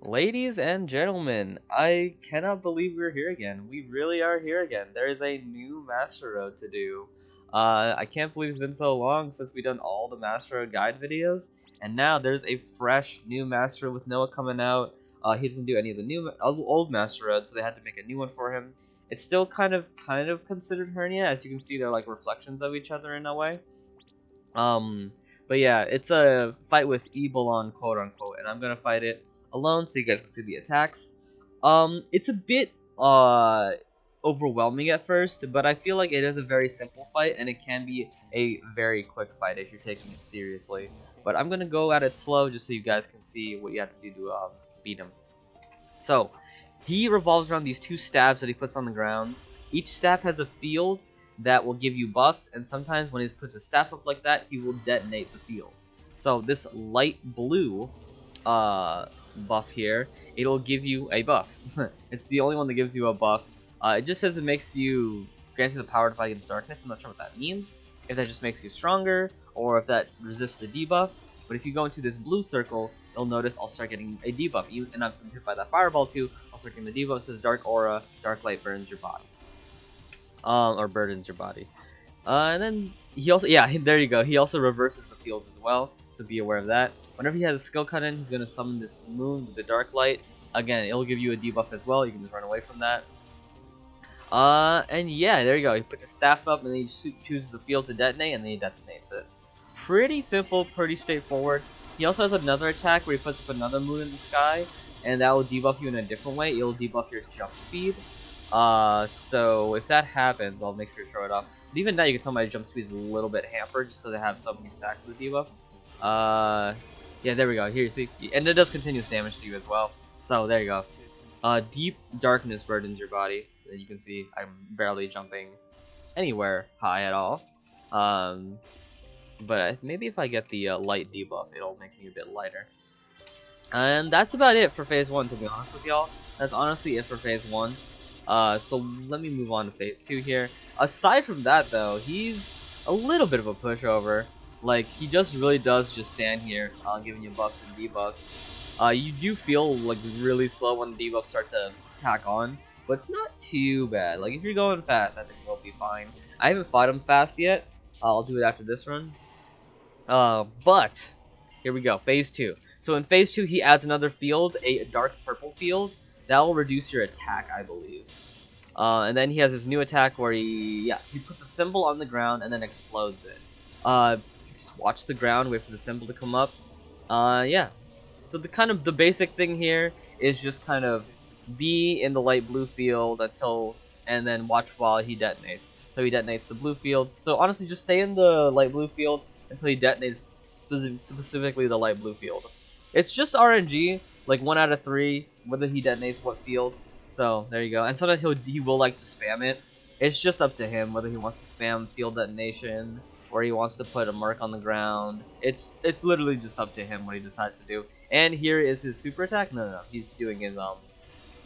Ladies and gentlemen, I cannot believe we're here again. We really are here again. There is a new Master Road to do. I can't believe it's been so long since we've done all the Master Road guide videos, and now there's a fresh new Master Road with Noah coming out. He doesn't do any of the new old Master Roads, so they had to make a new one for him. It's still kind of considered Hernia, as you can see, they're like reflections of each other in a way. Um, but yeah, it's a fight with Ebalon, quote unquote, and I'm gonna fight it alone so you guys can see the attacks. It's a bit overwhelming at first, but I feel like it is a very simple fight, and it can be a very quick fight if you're taking it seriously. But I'm gonna go at it slow just so you guys can see what you have to do to beat him. So, he revolves around these two staffs that he puts on the ground. Each staff has a field that will give you buffs, and sometimes when he puts a staff up like that, he will detonate the fields. So this light blue buff here, it'll give you a buff. It's the only one that gives you a buff. It just says it makes you, grants you the power to fight against darkness. I'm not sure what that means. If that just makes you stronger, or if that resists the debuff. But if you go into this blue circle, you'll notice I'll start getting a debuff. And I'm hit by that fireball too. I'll start getting the debuff. It says Dark Aura, Dark Light burns your body. Or burdens your body. And then he also, yeah, there you go. He also reverses the fields as well, so be aware of that. Whenever he has a skill cut in, he's gonna summon this moon with the dark light. Again, it'll give you a debuff as well. You can just run away from that. And yeah, there you go. He puts his staff up, and then he chooses a field to detonate, and then he detonates it. Pretty simple, pretty straightforward. He also has another attack where he puts up another moon in the sky, and that will debuff you in a different way. It'll debuff your jump speed. So if that happens, I'll make sure to show it off. But even now, you can tell my jump speed is a little bit hampered just because I have so many stacks of the debuff. Yeah, there we go. Here, you see, and it does continuous damage to you as well. So there you go. Deep darkness burdens your body. And you can see I'm barely jumping anywhere high at all. But maybe if I get the light debuff, it'll make me a bit lighter. And that's about it for phase 1, to be honest with y'all. That's honestly it for phase 1. So let me move on to phase 2 here. Aside from that, though, he's a little bit of a pushover. Like, he just really does just stand here, giving you buffs and debuffs. You do feel, like, really slow when the debuffs start to tack on, but it's not too bad. Like, if you're going fast, I think you'll be fine. I haven't fought him fast yet. I'll do it after this run. But, here we go, phase 2. So in phase 2, he adds another field, a dark purple field. That will reduce your attack, I believe. And then he has his new attack where he puts a symbol on the ground and then explodes it. Just watch the ground, wait for the symbol to come up. Yeah. So the basic thing here is just kind of be in the light blue field and then watch while he detonates. So he detonates the blue field. So honestly, just stay in the light blue field until he detonates specifically the light blue field. It's just RNG, like 1 out of 3, whether he detonates what field. So there you go. And sometimes he will like to spam it. It's just up to him whether he wants to spam field detonation or he wants to put a mark on the ground. It's literally just up to him what he decides to do. And here is his super attack. No, he's doing his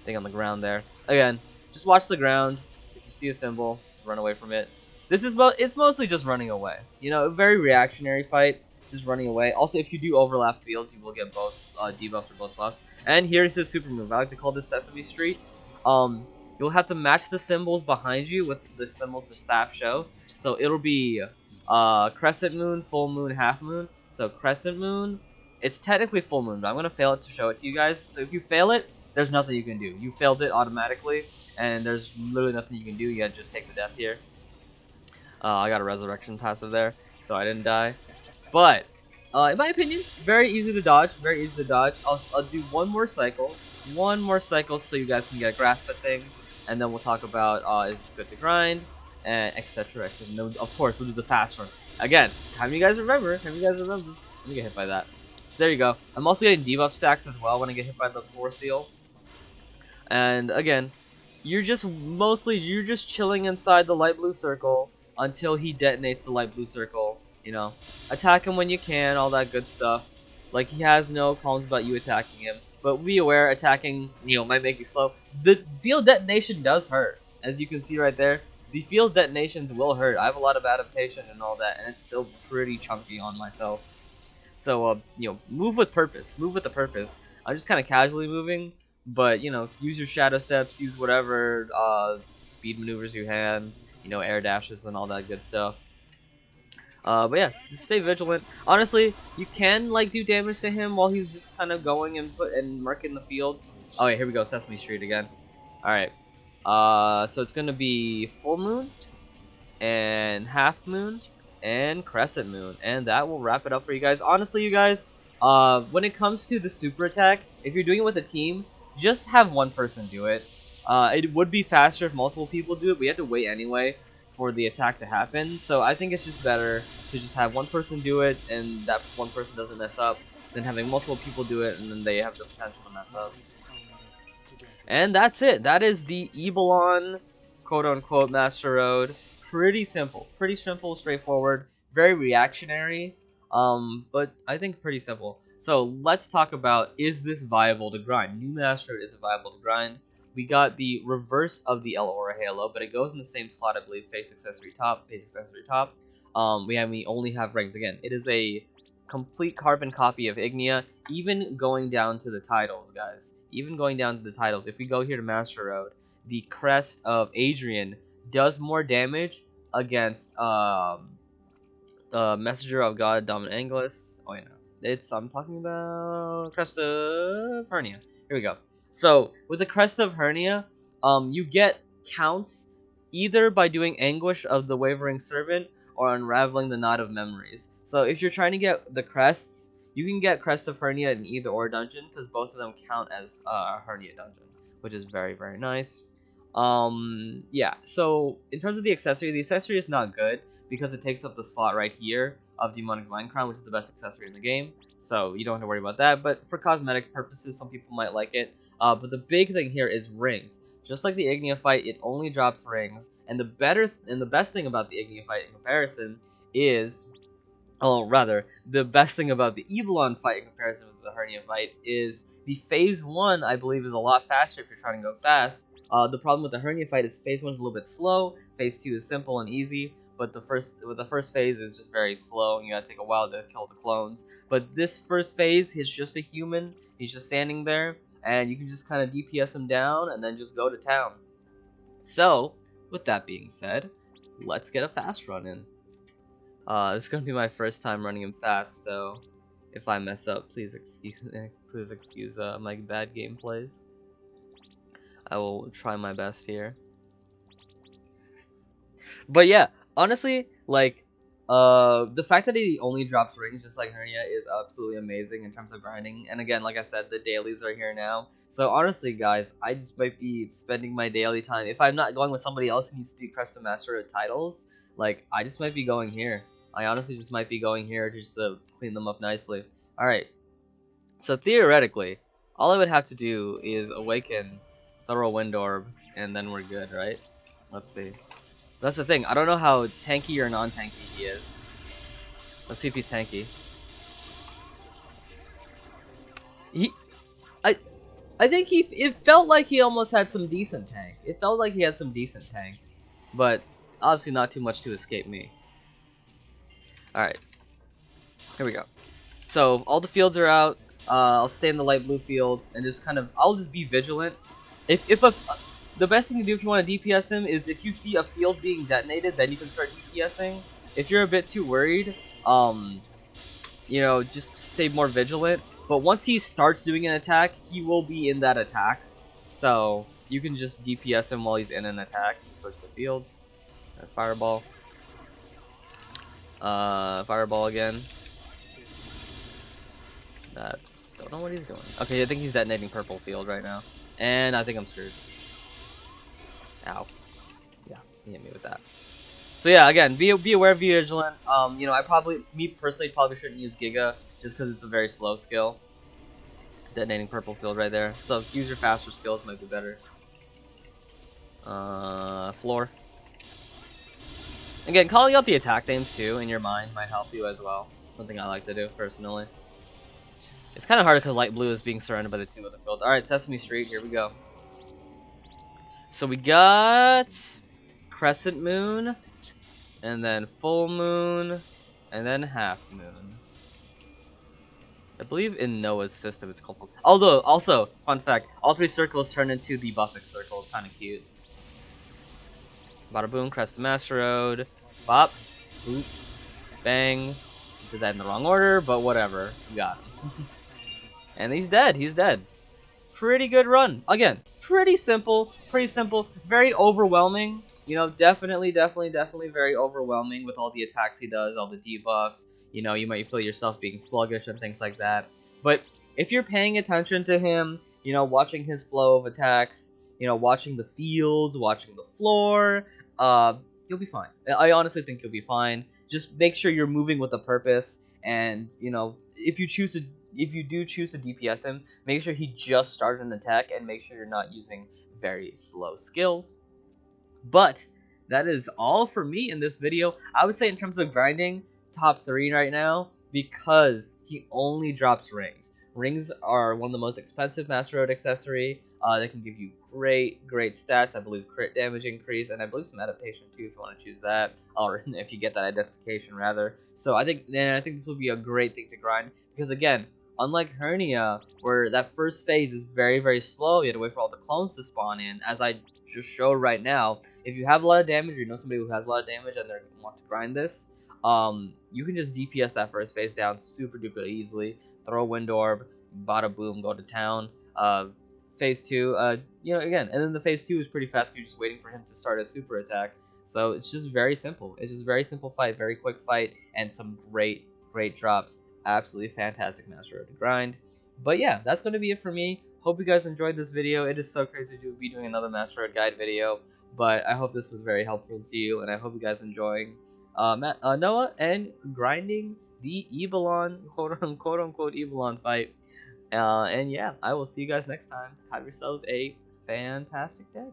thing on the ground there. Again, just watch the ground. If you see a symbol, run away from it. It's mostly just running away. You know, a very reactionary fight. Just running away. Also, if you do overlap fields, you will get both debuffs or both buffs. And here's his super move. I like to call this Sesame Street. You'll have to match the symbols behind you with the symbols the staff show. So it'll be Crescent Moon, Full Moon, Half Moon. So Crescent Moon, it's technically Full Moon, but I'm gonna fail it to show it to you guys. So if you fail it, there's nothing you can do. You failed it automatically, and there's literally nothing you can do. You gotta just take the death here. I got a resurrection passive there, so I didn't die. But, in my opinion, very easy to dodge, very easy to dodge. I'll do one more cycle so you guys can get a grasp at things, and then we'll talk about, is this good to grind, and etc, etc. And then, of course, we'll do the fast run. Again, how many of you guys remember? I'm gonna get hit by that. There you go. I'm also getting debuff stacks as well when I get hit by the floor seal. And, again, you're just chilling inside the light blue circle until he detonates the light blue circle. You know, attack him when you can, all that good stuff. Like, he has no qualms about you attacking him. But be aware, attacking, might make you slow. The field detonation does hurt. As you can see right there, the field detonations will hurt. I have a lot of adaptation and all that, and it's still pretty chunky on myself. So, move with purpose. Move with a purpose. I'm just kind of casually moving, but you know, use your shadow steps, use whatever speed maneuvers you had, you know, air dashes and all that good stuff. But yeah, just stay vigilant. Honestly, you can like do damage to him while he's just kind of going and marking the fields. Oh wait, here we go, Sesame Street again. All right. So it's gonna be full moon and half moon and crescent moon, and that will wrap it up for you guys. Honestly, you guys, when it comes to the super attack, if you're doing it with a team, just have one person do it. It would be faster if multiple people do it, but you have to wait anyway for the attack to happen. So I think it's just better to just have one person do it, and that one person doesn't mess up, than having multiple people do it, and then they have the potential to mess up. And that's it. That is the Ebalon, quote-unquote, Master Road. Pretty simple, straightforward, very reactionary, but I think pretty simple. So let's talk about, is this viable to grind? New Master Road is viable to grind. We got the reverse of the El Aura Halo, but it goes in the same slot, I believe, face accessory top, face accessory top. We only have rings. Again, it is a complete carbon copy of Ignia, even going down to the titles, guys. Even going down to the titles. If we go here to Master Road, the Crest of Adrian does more damage against the Messenger of God, Dominant Angelus. Oh, yeah, no. I'm talking about Crest of Hernia. Here we go. So, with the Crest of Hernia, you get counts either by doing Anguish of the Wavering Servant or Unraveling the Knot of Memories. So, if you're trying to get the Crests, you can get Crest of Hernia in either or dungeon, because both of them count as a Hernia dungeon, which is very, very nice. Yeah, so in terms of the accessory is not good, because it takes up the slot right here of Demonic Vine Crown, which is the best accessory in the game. So you don't have to worry about that. But for cosmetic purposes, some people might like it. But the big thing here is rings. Just like the Ignia fight, it only drops rings. And the best thing about the Ignia fight in comparison is, oh, rather, the best thing about the Ebalon fight in comparison with the Hernia fight is the Phase 1, I believe, is a lot faster if you're trying to go fast. The problem with the Hernia fight is Phase 1 is a little bit slow, Phase 2 is simple and easy, but the first phase is just very slow, and you gotta take a while to kill the clones. But this first phase, he's just a human, he's just standing there, and you can just kind of DPS him down, and then just go to town. So, with that being said, let's get a fast run in. This is gonna be my first time running him fast, so if I mess up, please excuse my bad gameplays. I will try my best here. But yeah, honestly, like, the fact that he only drops rings just like Hernia is absolutely amazing in terms of grinding. And again, like I said, the dailies are here now. So honestly, guys, I just might be spending my daily time. If I'm not going with somebody else who needs to do Crescent Master of titles, like, I just might be going here. I honestly just might be going here just to clean them up nicely. Alright, so theoretically, all I would have to do is awaken Thorough Wind Orb, and then we're good, right? Let's see. That's the thing. I don't know how tanky or non-tanky he is. Let's see if he's tanky. I think it felt like he almost had some decent tank. It felt like he had some decent tank, but obviously not too much to escape me. All right, here we go. So all the fields are out. I'll stay in the light blue field and just I'll just be vigilant. The best thing to do if you want to DPS him is if you see a field being detonated, then you can start DPSing. If you're a bit too worried, you know, just stay more vigilant. But once he starts doing an attack, he will be in that attack. So you can just DPS him while he's in an attack. Switch the fields. That's Fireball. Fireball again. Don't know what he's doing. Okay, I think he's detonating purple field right now. And I think I'm screwed. Ow. Yeah, he hit me with that. So yeah, again, be aware, be vigilant. You know, me personally probably shouldn't use Giga just because it's a very slow skill. Detonating purple field right there. So use your faster skills, might be better. Floor. Again, calling out the attack names too in your mind might help you as well. Something I like to do personally. It's kind of hard because light blue is being surrounded by the two other fields. Alright, Sesame Street, here we go. So we got Crescent Moon, and then Full Moon, and then Half Moon. I believe in Noah's system it's called. Although, also, fun fact, all 3 circles turn into the buffing circle. Kind of cute. Bada boom, Crest of Master Road. Bop. Boop. Bang. Did that in the wrong order, but whatever. We got him. And he's dead. He's dead. Pretty good run. Again, pretty simple. Pretty simple. Very overwhelming. You know, definitely very overwhelming with all the attacks he does, all the debuffs. You know, you might feel yourself being sluggish and things like that. But if you're paying attention to him, you know, watching his flow of attacks, you know, watching the fields, watching the floor, you'll be fine. I honestly think you'll be fine. Just make sure you're moving with a purpose, and you know, if you do choose to DPS him, make sure he just started an attack, and make sure you're not using very slow skills. But that is all for me in this video. I would say in terms of grinding, top 3 right now, because he only drops rings. Rings are one of the most expensive Master Road accessory. They can give you great stats. I believe crit damage increase, and I believe some adaptation too if you want to choose that, or if you get that identification rather. So I think this will be a great thing to grind, because again, unlike Hernia, where that first phase is very slow, you have to wait for all the clones to spawn in, as I just showed right now. If you have a lot of damage, or you know somebody who has a lot of damage and they want to grind this, you can just DPS that first phase down super duper easily. Throw a Wind Orb, bada boom, go to town. Phase 2, you know, again, and then the phase 2 is pretty fast. You're just waiting for him to start a super attack. So it's just very simple. It's just very simple fight, very quick fight, and some great drops. Absolutely fantastic Master Road to grind. But yeah, that's going to be it for me. Hope you guys enjoyed this video. It is so crazy to be doing another Master Road guide video, but I hope this was very helpful to you, and I hope you guys enjoying Noah and grinding the Ebalon, quote unquote Ebalon fight. And yeah, I will see you guys next time. Have yourselves a fantastic day.